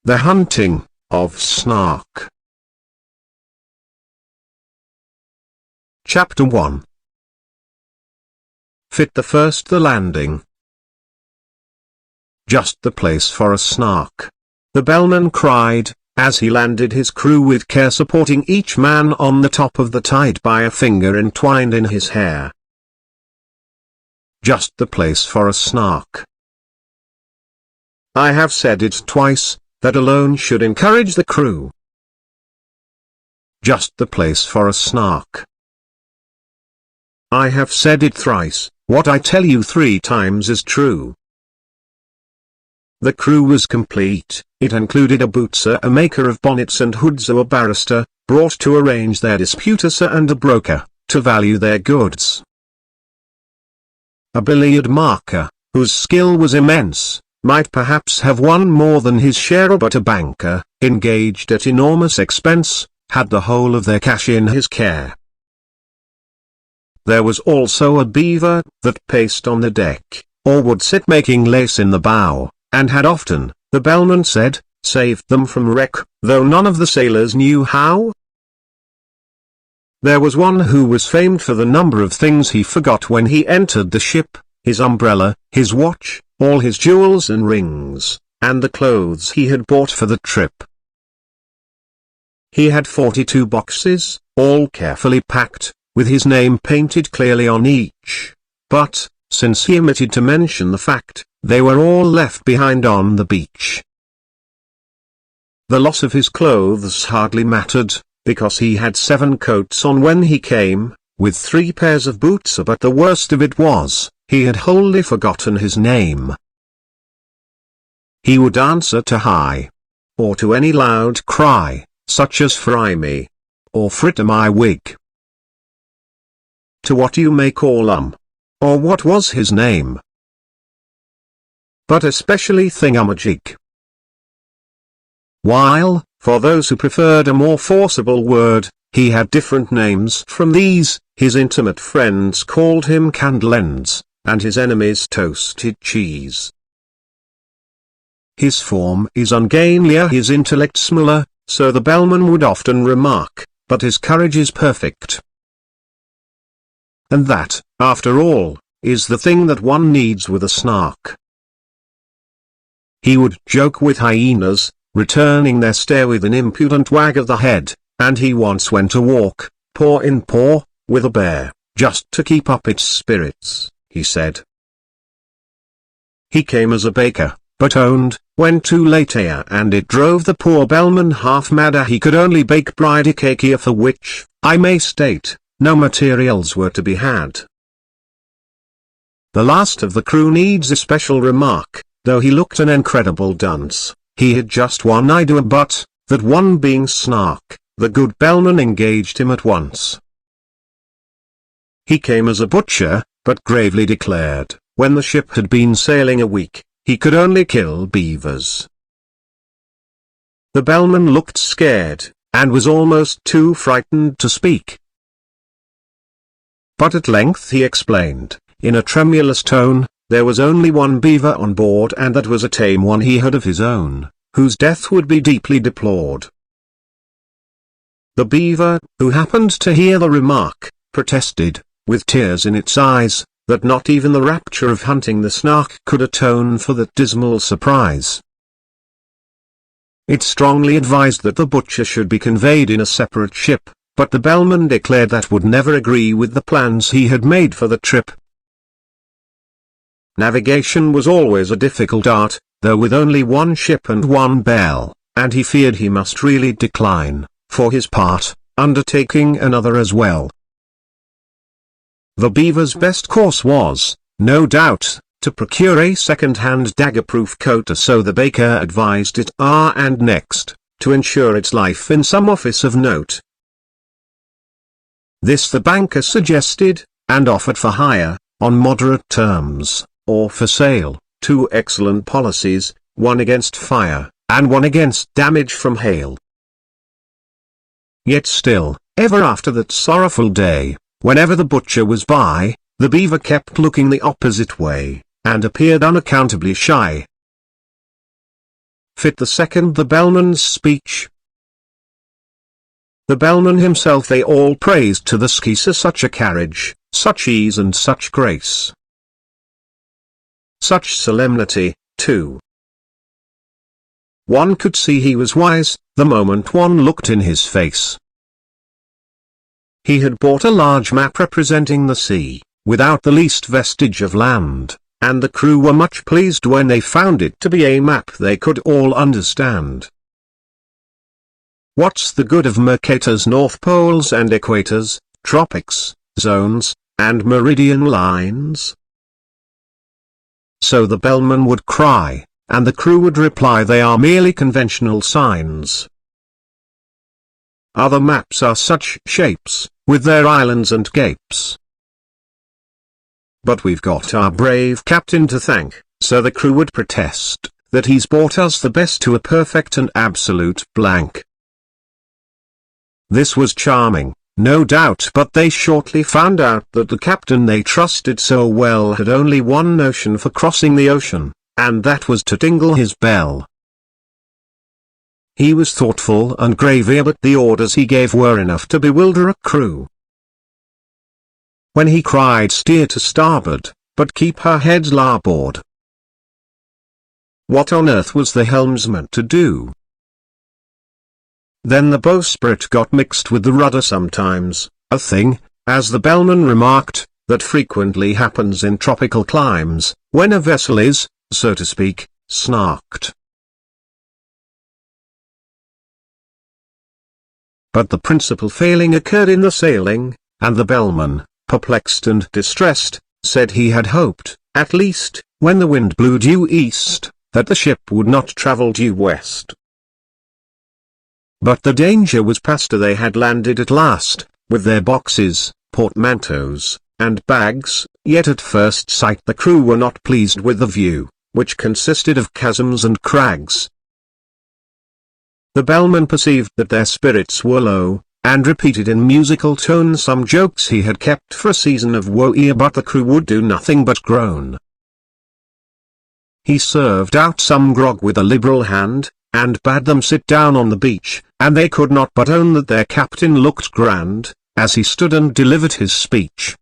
The Hunting of Snark. Chapter 1. Fit the First the Landing. Just the place for a Snark, the bellman cried, as he landed his crew with care, supporting each man on the top of the tide by a finger entwined in his hair. Just the place for a Snark. I have said it twice, that alone should encourage the crew. Just the place for a Snark. I have said it thrice, what I tell you 3 times is true. The crew was complete. It included a bootser, a maker of bonnets and hoods, a barrister, brought to arrange their disputes, and a broker, to value their goods. A billiard marker, whose skill was immense, might perhaps have won more than his share, but a banker, engaged at enormous expense, had the whole of their cash in his care. There was also a beaver, that paced on the deck, or would sit making lace in the bow, and had often, the bellman said, saved them from wreck, though none of the sailors knew how. There was one who was famed for the number of things he forgot when he entered the ship: his umbrella, his watch, all his jewels and rings, and the clothes he had bought for the trip. He had 42 boxes, all carefully packed, with his name painted clearly on each, but, since he omitted to mention the fact, they were all left behind on the beach. The loss of his clothes hardly mattered, because he had 7 coats on when he came, with 3 pairs of boots, but the worst of it was, he had wholly forgotten his name. He would answer to "Hi," or to any loud cry, such as "Fry me," or "Fritter my wig." To what you may call or what was his name? But especially thingamajig. While, for those who preferred a more forcible word, he had different names from these, his intimate friends called him candlends, and his enemies toasted cheese. His form is ungainlier, his intellect smaller, so the bellman would often remark, but his courage is perfect. And that, after all, is the thing that one needs with a Snark. He would joke with hyenas, returning their stare with an impudent wag of the head, and he once went a walk, paw in paw, with a bear, just to keep up its spirits, he said. He came as a baker, but owned, when too late and it drove the poor bellman half mad, he could only bake bridie cake, for which, I may state, no materials were to be had. The last of the crew needs a special remark. Though he looked an incredible dunce, he had just one idea, but, that one being Snark, the good bellman engaged him at once. He came as a butcher, but gravely declared, when the ship had been sailing a week, he could only kill beavers. The bellman looked scared, and was almost too frightened to speak. But at length he explained, in a tremulous tone, there was only one beaver on board, and that was a tame one he had of his own, whose death would be deeply deplored. The beaver, who happened to hear the remark, protested, with tears in its eyes, that not even the rapture of hunting the Snark could atone for that dismal surprise. It strongly advised that the butcher should be conveyed in a separate ship, but the bellman declared that would never agree with the plans he had made for the trip. Navigation was always a difficult art, though with only one ship and one bell, and he feared he must really decline, for his part, undertaking another as well. The beaver's best course was, no doubt, to procure a second-hand dagger-proof coat, so the baker advised it, and next, to ensure its life in some office of note. This the banker suggested, and offered for hire, on moderate terms, or for sale, 2 excellent policies, one against fire, and one against damage from hail. Yet still, ever after that sorrowful day, whenever the butcher was by, the beaver kept looking the opposite way, and appeared unaccountably shy. fit the second the bellman's speech. The bellman himself they all praised to the skeezer, such a carriage, such ease and such grace. Such solemnity, too. One could see he was wise, the moment one looked in his face. He had bought a large map representing the sea, without the least vestige of land, and the crew were much pleased when they found it to be a map they could all understand. What's the good of Mercator's North Poles and equators, tropics, zones, and meridian lines? So the bellman would cry, and the crew would reply, they are merely conventional signs. Other maps are such shapes, with their islands and gapes. But we've got our brave captain to thank, so the crew would protest, that he's brought us the best to a perfect and absolute blank. This was charming, no doubt, but they shortly found out that the captain they trusted so well had only one notion for crossing the ocean, and that was to tingle his bell. He was thoughtful and grave, but the orders he gave were enough to bewilder a crew. When he cried steer to starboard, but keep her heads larboard, what on earth was the helmsman to do? Then the bowsprit got mixed with the rudder sometimes, a thing, as the bellman remarked, that frequently happens in tropical climes, when a vessel is, so to speak, snarked. But the principal failing occurred in the sailing, and the bellman, perplexed and distressed, said he had hoped, at least, when the wind blew due east, that the ship would not travel due west. But the danger was past. They had landed at last, with their boxes, portmanteaus, and bags, yet at first sight the crew were not pleased with the view, which consisted of chasms and crags. The bellman perceived that their spirits were low, and repeated in musical tones some jokes he had kept for a season of woe, but the crew would do nothing but groan. He served out some grog with a liberal hand, and bade them sit down on the beach, and they could not but own that their captain looked grand, as he stood and delivered his speech.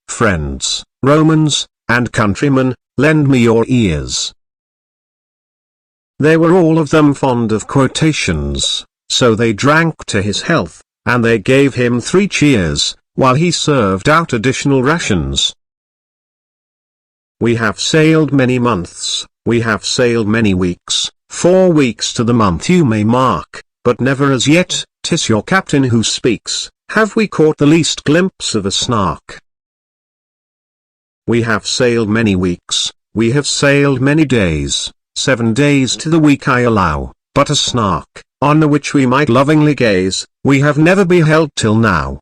Friends, Romans, and countrymen, lend me your ears. They were all of them fond of quotations, so they drank to his health, and they gave him 3 cheers, while he served out additional rations. We have sailed many months, we have sailed many weeks, 4 weeks to the month you may mark, but never as yet, 'tis your captain who speaks, have we caught the least glimpse of a Snark. We have sailed many weeks, we have sailed many days, 7 days to the week I allow, but a Snark, on the which we might lovingly gaze, we have never beheld till now.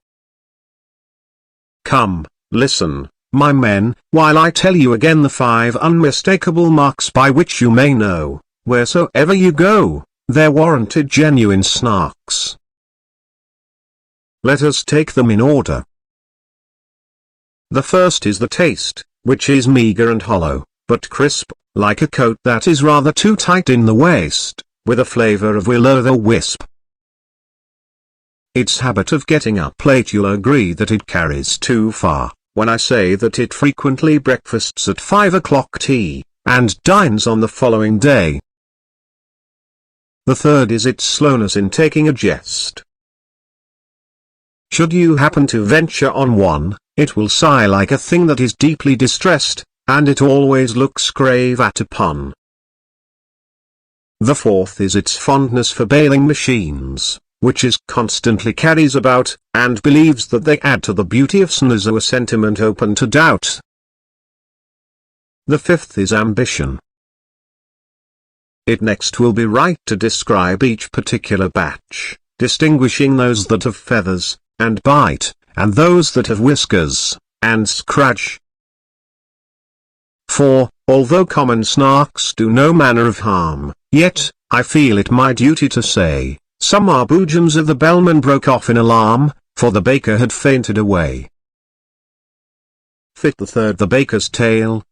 Come, listen, my men, while I tell you again the 5 unmistakable marks by which you may know, wheresoever you go, they're warranted genuine Snarks. Let us take them in order. The first is the taste, which is meagre and hollow, but crisp, like a coat that is rather too tight in the waist, with a flavor of will-o'-the-wisp. Its habit of getting up late, you'll agree that it carries too far, when I say that it frequently breakfasts at 5 o'clock tea, and dines on the following day. The third is its slowness in taking a jest. Should you happen to venture on one, it will sigh like a thing that is deeply distressed, and it always looks grave at a pun. The fourth is its fondness for bailing machines, which it constantly carries about, and believes that they add to the beauty of snoozer, a sentiment open to doubt. The fifth is ambition. It next will be right to describe each particular batch, distinguishing those that have feathers, and bite, and those that have whiskers, and scratch. For, although common Snarks do no manner of harm, yet, I feel it my duty to say, some arboojums of the bellman broke off in alarm, for the baker had fainted away. Fit the third, the baker's tale.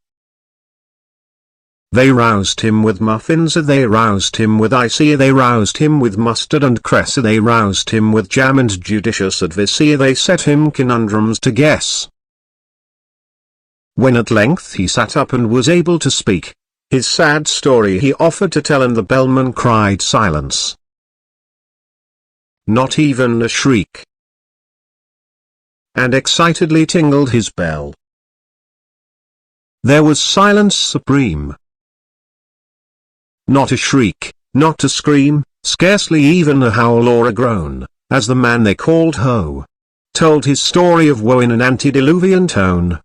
They roused him with muffins, they roused him with icy, they roused him with mustard and cress, they roused him with jam and judicious advice, they set him conundrums to guess. When at length he sat up and was able to speak, his sad story he offered to tell, and the bellman cried silence. Not even a shriek. And excitedly tingled his bell. There was silence supreme. Not a shriek, not a scream, scarcely even a howl or a groan, as the man they called Ho told his story of woe in an antediluvian tone.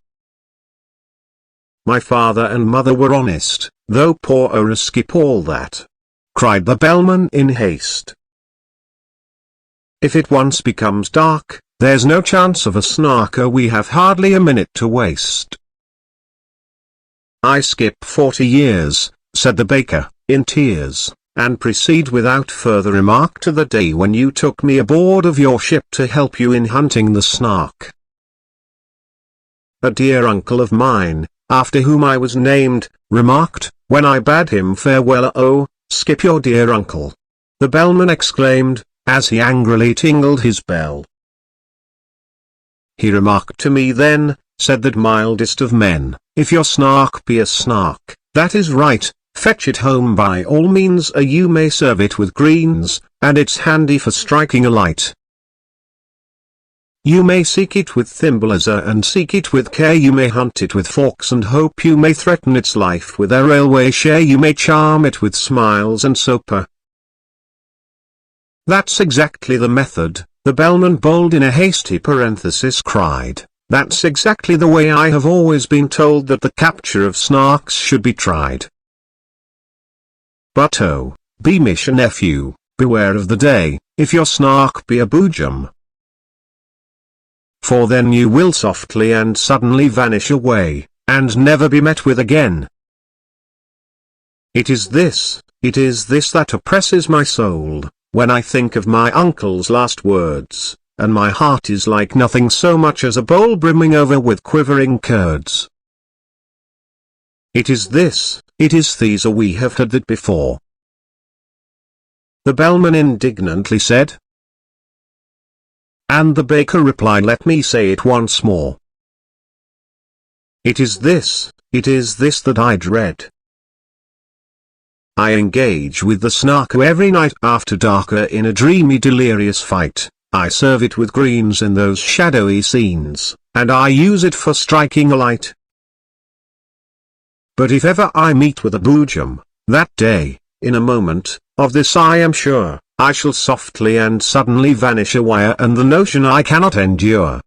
My father and mother were honest, though poor. Oh, skip all that, cried the bellman in haste. If it once becomes dark, there's no chance of a Snark. Oh, we have hardly a minute to waste. I skip 40 years, said the baker, in tears, and proceed without further remark to the day when you took me aboard of your ship to help you in hunting the Snark. A dear uncle of mine, after whom I was named, remarked, when I bade him farewell, oh, skip your dear uncle. The bellman exclaimed, as he angrily tingled his bell. He remarked to me then, said that mildest of men, if your Snark be a Snark, that is right, fetch it home by all means, you may serve it with greens, and it's handy for striking a light. You may seek it with thimbles and seek it with care, you may hunt it with forks and hope, you may threaten its life with a railway share, you may charm it with smiles and soap. That's exactly the method, the bellman bold in a hasty parenthesis cried. That's exactly the way I have always been told that the capture of Snarks should be tried. But oh, beamish nephew, beware of the day, if your Snark be a boojum. For then you will softly and suddenly vanish away, and never be met with again. It is this that oppresses my soul, when I think of my uncle's last words, and my heart is like nothing so much as a bowl brimming over with quivering curds. It is these we have heard that before. The bellman indignantly said. And the baker replied, let me say it once more. It is this that I dread. I engage with the Snark every night after dark in a dreamy delirious fight, I serve it with greens in those shadowy scenes, and I use it for striking a light. But if ever I meet with a boojum, that day, in a moment, of this I am sure, I shall softly and suddenly vanish away, and the notion I cannot endure.